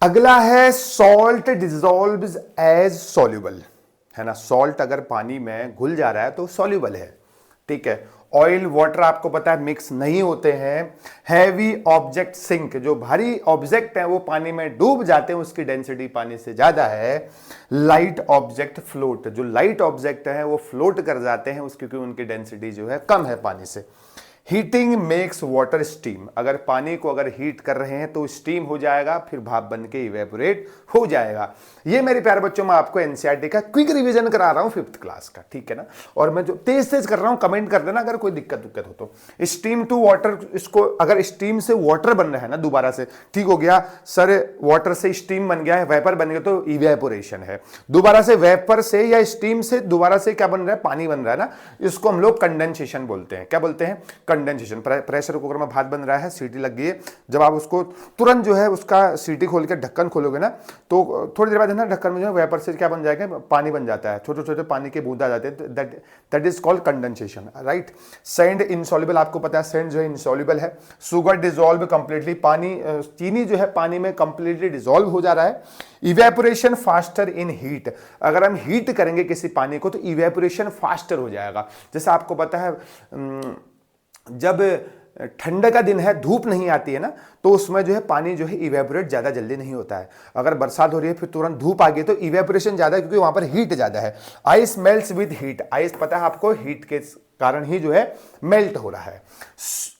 अगला है salt dissolves as soluble, है ना। सॉल्ट अगर पानी में घुल जा रहा है तो सॉल्युबल है, ठीक है। ऑयल वाटर आपको पता है मिक्स नहीं होते हैं। हैवी ऑब्जेक्ट सिंक, जो भारी ऑब्जेक्ट है वो पानी में डूब जाते हैं, उसकी डेंसिटी पानी से ज्यादा है। लाइट ऑब्जेक्ट फ्लोट, जो लाइट ऑब्जेक्ट है वो फ्लोट कर जाते हैं क्योंकि उनकी डेंसिटी जो है कम है पानी से। हीटिंग मेक्स वाटर स्टीम, अगर पानी को अगर हीट कर रहे हैं तो स्टीम हो जाएगा, फिर भाप बन के इवेपोरेट हो जाएगा। ये मेरे प्यारे बच्चों में आपको एनसीईआरटी का क्विक रिवीजन करा रहा हूं 5th क्लास का, ठीक है ना। और मैं जो तेज तेज कर रहा हूं, कमेंट कर देना अगर कोई दिक्कत हो तो। स्टीम टू वाटर, इसको अगर स्टीम से वाटर बन रहा है ना दोबारा से, ठीक हो गया सर, वाटर से स्टीम बन गया है, वेपर बन गया तो इवेपोरेशन है। दोबारा से वेपर से या स्टीम से दोबारा से क्या बन रहा है, पानी बन रहा है ना, इसको हम लोग कंडेंसेशन बोलते हैं। क्या बोलते हैं? कंडेंसेशन। प्रेशर कुकर में भात बन रहा है, सीटी लग गई है, जब आप उसको तुरंत जो है उसका सीटी खोल के ढक्कन खोलोगे ना तो थोड़ी देर बाद है ना ढक्कन में जो है वेपर से क्या बन जाएगा, पानी बन जाता है, छोटे छोटे पानी के बूंदा जाते हैं, that is called condensation, right. Sand insoluble, आपको पता है सैंड जो है इनसॉल्युबल है। शुगर डिसॉल्व कंप्लीटली, पानी चीनी जो है पानी में कंप्लीटली डिसॉल्व हो जा रहा है। इवेपोरेशन फास्टर इन हीट, अगर हम हीट करेंगे किसी पानी को तो इवेपोरेशन फास्टर हो जाएगा। जैसे आपको पता है जब ठंड का दिन है, धूप नहीं आती है ना, तो उसमें जो है पानी जो है इवेपोरेट ज्यादा जल्दी नहीं होता है। अगर बरसात हो रही है फिर तुरंत धूप आ गई तो इवेपोरेशन ज्यादा, क्योंकि वहां पर हीट ज्यादा है। Ice melts with heat, ice पता है आपको हीट के कारण ही जो है मेल्ट हो रहा है।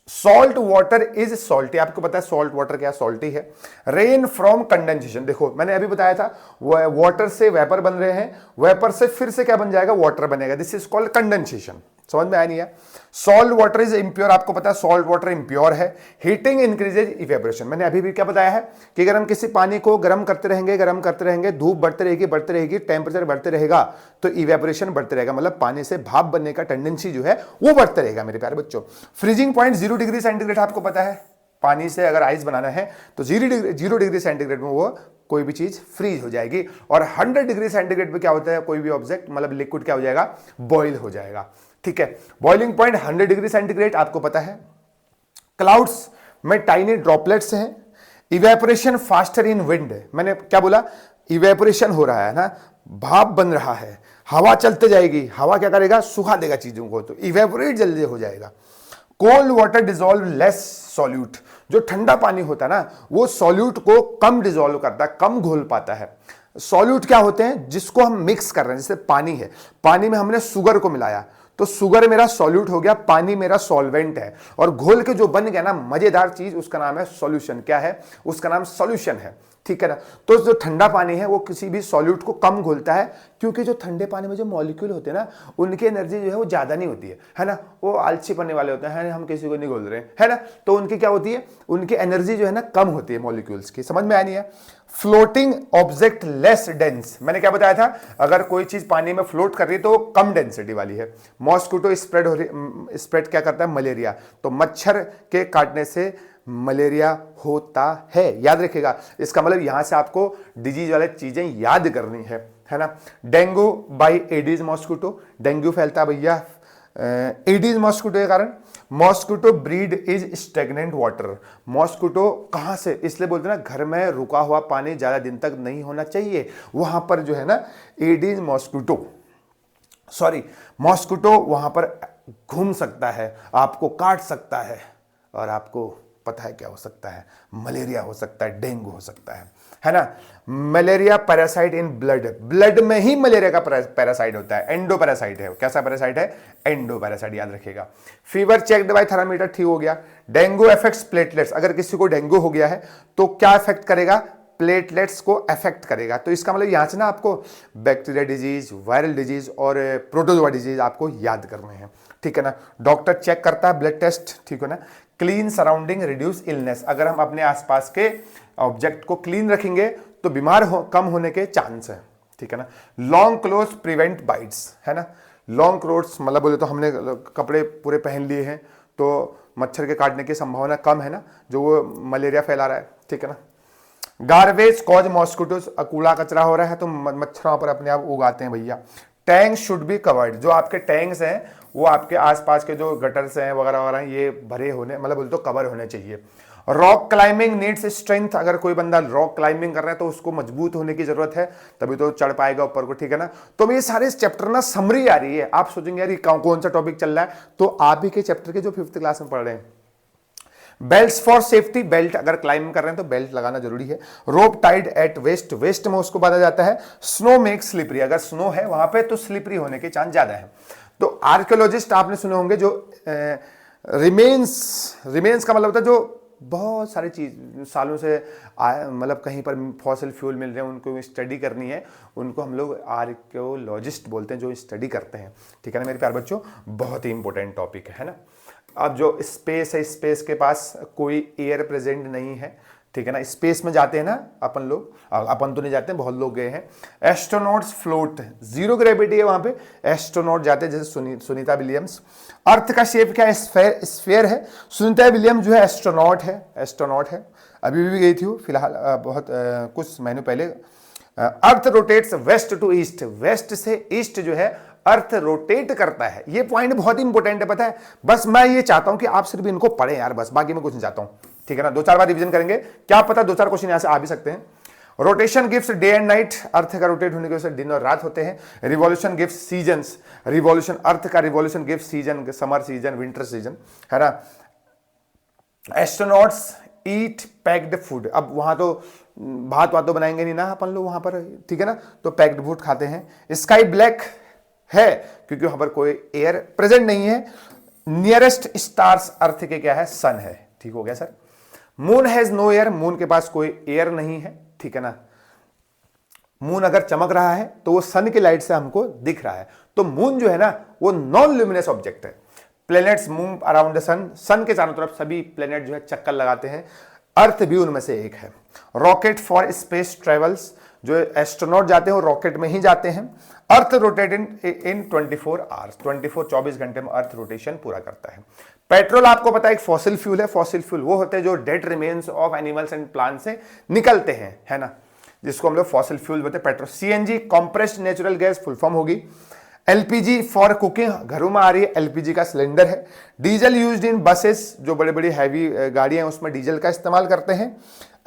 सॉल्ट वाटर इज सॉल्टी, आपको पता है सॉल्ट वाटर क्या सॉल्टी है। रेन फ्रॉम कंडेंसेशन, देखो मैंने अभी बताया था वाटर से वेपर बन रहे हैं, वेपर से फिर से क्या बन जाएगा, वाटर बनेगा, दिस इज कॉल्ड कंडेंसेशन। समझ में आया नहीं है? सॉल्ट वाटर इज इंप्योर, आपको पता है सॉल्ट वाटर इंप्योर है। हीटिंग इंक्रीजेज इवेपोरेशन, मैंने अभी भी क्या बताया है कि अगर हम किसी पानी को गर्म करते रहेंगे, धूप बढ़ती रहेगी, टेम्परेचर बढ़ते रहेगा तो इवेपोरेशन बढ़ते रहेगा, मतलब पानी से भाप बनने का टेंडेंसी जो है वो बढ़ते रहेगा मेरे प्यारे बच्चों। फ्रीजिंग पॉइंट 0 डिग्री सेंटीग्रेड, आपको पता है पानी से अगर आइस बनाना है तो 0 डिग्री सेंटीग्रेड में वो कोई भी चीज फ्रीज हो जाएगी। और 100 डिग्री सेंटीग्रेड पे क्या होता है, कोई भी ऑब्जेक्ट मतलब लिक्विड क्या हो जाएगा, बॉयल हो जाएगा, ठीक है। बॉइलिंग पॉइंट 100 डिग्री सेंटीग्रेड, आपको पता है। क्लाउड्स में टाइनी ड्रॉपलेट्स हैं। इवेपोरेशन फास्टर इन विंड, मैंने क्या बोला, इवेपोरेशन हो रहा है ना, भाप बन रहा है, हवा चलते जाएगी, हवा क्या करेगा, सुखा देगा चीजों को, तो इवेपोरेट जल्दी हो जाएगा। Cold water dissolve less solute, जो ठंडा पानी होता है ना वो सॉल्यूट को कम डिजोल्व करता है, कम घोल पाता है। सॉल्यूट क्या होते हैं, जिसको हम मिक्स कर रहे हैं, जैसे पानी है, पानी में हमने शुगर को मिलाया तो शुगर मेरा सॉल्यूट हो गया, पानी मेरा सॉल्वेंट है, और घोल के जो बन गया ना मजेदार चीज, उसका नाम है सॉल्यूशन। क्या है उसका नाम, सॉल्यूशन है, ठीक है ना। तो जो ठंडा पानी है वो किसी भी सॉल्यूट को कम घोलता है, क्योंकि जो ठंडे पानी में जो मॉलिक्यूल होते हैं ना उनकी एनर्जी जो है वो ज्यादा नहीं होती है ना, वो आलसी पड़ने वाले होते हैं, हम किसी को नहीं घोल रहे हैं, है ना, तो उनकी क्या होती है, उनकी एनर्जी जो है ना कम होती है मॉलिक्यूल्स की। समझ में आ नहीं है? फ्लोटिंग ऑब्जेक्ट लेस डेंस, मैंने क्या बताया था, अगर कोई चीज पानी में फ्लोट कर रही है तो कम डेंसिटी वाली है। मॉस्किटो स्प्रेड हो रही, स्प्रेड क्या करता है, मलेरिया, तो मच्छर के काटने से मलेरिया होता है, याद रखिएगा। इसका मतलब यहां से आपको डिजीज वाले चीजें याद करनी है ना। Dengue by Aedes mosquito, dengue फैलता है भैया एडीज मॉस्किटो के कारण। Mosquito breed is stagnant water, mosquito कहां से, इसलिए बोलते हैं ना घर में रुका हुआ पानी ज्यादा दिन तक नहीं होना चाहिए, वहां पर जो है ना एडीज मॉस्किटो, सॉरी मॉस्किटो वहां पर घूम सकता है, आपको काट सकता है, और आपको पता है क्या हो सकता है, मलेरिया हो सकता है, डेंगू हो सकता है ना। Malaria parasite in blood, blood में ही मलेरिया का पैरासाइट होता है, एंडो पैरासाइट है। कैसा पैरासाइट है, एंडो पैरासाइट, याद रखिएगा। फीवर चेक्ड बाय थर्मामीटर, ठीक हो गया। डेंगू अफेक्ट्स प्लेटलेट्स, अगर किसी को डेंगू हो गया है तो क्या अफेक्ट करेगा, प्लेटलेट्स को अफेक्ट करेगा। तो इसका मतलब यहां से ना आपको बैक्टीरिया डिजीज, वायरल डिजीज और प्रोटोजोआ डिजीज आपको याद करने हैं, ठीक है ना। डॉक्टर चेक करता है ब्लड टेस्ट, ठीक है ना। क्लीन सराउंडिंग रिड्यूस इलनेस, अगर हम अपने आसपास के ऑब्जेक्ट को क्लीन रखेंगे तो बीमार कम होने के चांस है, ठीक है ना। लॉन्ग क्लोथ्स प्रिवेंट बाइट्स, है ना। लॉन्ग क्लोथ्स मतलब बोले तो हमने कपड़े पूरे पहन लिए हैं तो मच्छर के काटने की संभावना कम है ना, जो वो मलेरिया फैला रहा है, ठीक है ना। गार्बेज कॉज मॉस्किटोज, कूड़ा कचरा हो रहा है तो मच्छरों पर अपने आप उगाते हैं भैया। टैंक शुड बी कवर्ड, जो आपके टैंक्स हैं वो आपके आसपास के जो गटर्स हैं वगैरह वगैरह ये भरे होने, मतलब बोलते तो कवर होने चाहिए। रॉक क्लाइंबिंग नीड्स स्ट्रेंथ, अगर कोई बंदा रॉक क्लाइंबिंग कर रहा है तो उसको मजबूत होने की जरूरत है, तभी तो चढ़ पाएगा ऊपर को, ठीक है ना। तो ये सारे चैप्टर ना समरी आ रही है, आप सोचेंगे यार ये कौन सा टॉपिक चल रहा है, तो आप ही के चैप्टर के जो 5th क्लास में पढ़ रहे हैं। बेल्ट फॉर सेफ्टी, बेल्ट अगर क्लाइंब कर रहे हैं तो बेल्ट लगाना जरूरी है। रोप टाइड एट वेस्ट, वेस्ट में उसको बांधा जाता है। स्नो मेक स्लिपरी, अगर स्नो है वहां पे तो स्लिपरी होने के चांस ज्यादा है। तो आर्कियोलॉजिस्ट आपने सुने होंगे, जो रिमेन्स का मतलब होता है जो बहुत सारी चीज सालों से मतलब कहीं पर फॉसिल फ्यूल मिल रहे हैं, उनको स्टडी करनी है, उनको हम लोग आर्कियोलॉजिस्ट बोलते हैं, जो स्टडी करते हैं, ठीक है ना मेरे प्यारे बच्चों। बहुत ही इंपॉर्टेंट टॉपिक है ना। अब जो स्पेस है, स्पेस के पास कोई एयर प्रेजेंट नहीं है, ठीक है ना। स्पेस में जाते हैं ना अपन लोग, अपन तो नहीं जाते हैं, बहुत लोग गए हैं। एस्ट्रोनॉट्स फ्लोट, जीरो ग्रेविटी है वहां पे, एस्ट्रोनॉट जाते हैं, जैसे सुनीता विलियम्स। अर्थ का शेप क्या है, स्फेयर है। सुनीता विलियम्स जो है एस्ट्रोनॉट है, अभी भी गई थी वो, फिलहाल बहुत कुछ महीने पहले। Earth rotates west to east, west से ईस्ट जो है अर्थ रोटेट करता है। ये पॉइंट बहुत इंपॉर्टेंट है, पता है। बस मैं ये चाहता हूं कि आप सिर्फ इनको पढ़ें यार, बस बाकी मैं कुछ नहीं चाहता हूं, ठीक है ना। 2-4 बार रिवीजन करेंगे, क्या पता 2-4 क्वेश्चन यहां से आ भी सकते हैं। Rotation gives day and night, earth का रोटेट होने की वजह से दिन और रात होते हैं। रिवॉल्यूशन गिव्स सीजन्स, रिवॉल्यूशन अर्थ का revolution gives season, summer season, winter season, है ना। एस्ट्रोनॉट्स ईट पैक्ड फूड, अब वहां तो भात वात तो बनाएंगे नहीं ना अपन लोग वहां पर, ठीक है ना, तो पैक्ड फूड खाते हैं। स्काई ब्लैक है क्योंकि वहां पर कोई एयर प्रेजेंट नहीं है। नियरेस्ट स्टार्स अर्थ के क्या है, सन है, ठीक हो गया sir. Moon has no air, moon के पास कोई एयर नहीं है, ठीक है ना। मून अगर चमक रहा है तो वो सन की लाइट से हमको दिख रहा है, तो मून जो है ना वो नॉन ल्यूमिनस ऑब्जेक्ट है। प्लैनेट्स मूव अराउंड द सन, सन के चारों तरफ सभी प्लैनेट जो है चक्कर लगाते हैं, अर्थ भी उनमें से एक है। रॉकेट फॉर स्पेस ट्रेवल्स, जो एस्ट्रोनॉट जाते हैं वो रॉकेट में ही जाते हैं। अर्थ रोटेट इन 24 आवर्स, 24 घंटे में अर्थ रोटेशन पूरा करता है। पेट्रोल आपको पता है एक फॉसिल फ्यूल है, फॉसिल फ्यूल वो होते हैं जो dead remains of animals and plant से निकलते हैं, है ना, जिसको हम लोग फॉसिल फ्यूल बोलते हैं, petrol. CNG compressed natural gas full form होगी। एलपीजी फॉर कुकिंग, घरों में आ रही है, एलपीजी का सिलेंडर है। डीजल यूज्ड इन बसेस, जो बड़ी बड़ी हैवी गाड़ियां हैं उसमें डीजल का इस्तेमाल करते हैं।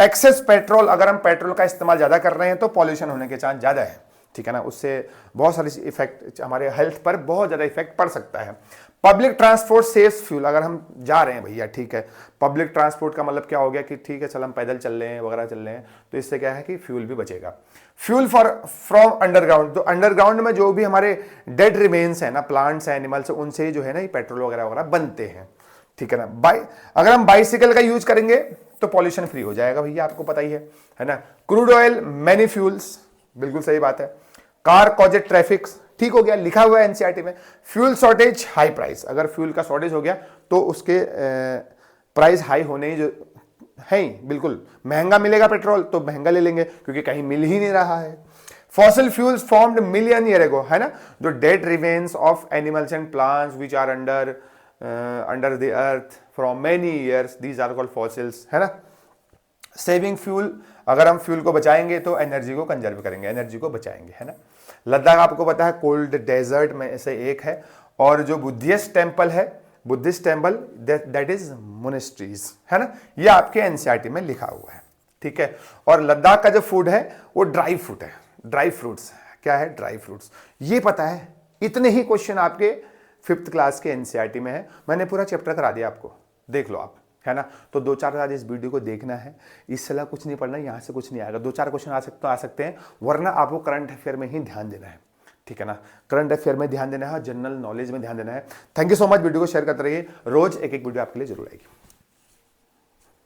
एक्सेस पेट्रोल, अगर हम पेट्रोल का इस्तेमाल ज्यादा कर रहे हैं तो पॉल्यूशन होने के चांस ज्यादा है, ठीक है ना, उससे बहुत सारी इफेक्ट हमारे हेल्थ पर बहुत ज्यादा इफेक्ट पड़ सकता है। पब्लिक ट्रांसपोर्ट सेव्स फ्यूल, अगर हम जा रहे हैं भैया, ठीक है, पब्लिक ट्रांसपोर्ट का मतलब क्या हो गया कि ठीक है चल हम पैदल चल रहे हैं वगैरह चल रहे हैं, तो इससे क्या है कि फ्यूल भी बचेगा। फ्यूल फॉर फ्रॉम अंडरग्राउंड, तो अंडरग्राउंड में जो भी हमारे डेड रिमेन्स है ना, प्लांट्स हैं, एनिमल्स, उनसे जो है ना ये पेट्रोल वगैरह वगैरह बनते हैं, ठीक है ना। अगर हम बाइसिकल का यूज करेंगे तो पॉल्यूशन फ्री हो जाएगा भैया, आपको पता ही है ना। क्रूड ऑयल मैनी फ्यूल्स, बिल्कुल सही बात है। कार कॉजेड ट्रैफिक, ठीक हो गया, लिखा हुआ है एनसीईआरटी में। फ्यूल शॉर्टेज हाई प्राइस, अगर फ्यूल का शॉर्टेज हो गया तो उसके प्राइस हाई होने ही जो है ही, बिल्कुल महंगा मिलेगा पेट्रोल तो महंगा ले लेंगे क्योंकि कहीं मिल ही नहीं रहा है। Fossil fuels formed million year ago, है ना, जो dead remains of animals and plants which are under the earth from many years, these are called fossils, है ना। सेविंग फ्यूल, अगर हम फ्यूल को बचाएंगे तो एनर्जी को कंजर्व करेंगे, एनर्जी को बचाएंगे, है ना। लद्दाख आपको पता है कोल्ड डेजर्ट में से एक है, और जो बुद्धिस्ट टेम्पल है, Buddhist temple that is monasteries, है ना, ये आपके एनसीईआरटी में लिखा हुआ है, ठीक है। और लद्दाख का जो फूड है वो ड्राई फ्रूट है, ड्राई फ्रूट्स, क्या है, ड्राई फ्रूट्स, ये पता है। इतने ही क्वेश्चन आपके 5th क्लास के एनसीईआरटी में है, मैंने पूरा चैप्टर करा दिया आपको, देख लो आप, है ना। तो 2-4 आज इस वीडियो को देखना है, इससे अलावा कुछ नहीं पढ़ना, यहाँ से कुछ नहीं आएगा। 2-4 क्वेश्चन आ सकते हैं, वरना आपको करंट अफेयर में ही ध्यान देना है, ठीक है ना। करंट अफेयर में ध्यान देना है, जनरल नॉलेज में ध्यान देना है। Thank you so much, video को शेयर करते रहिए, रोज एक वीडियो आपके लिए जरूर आएगी।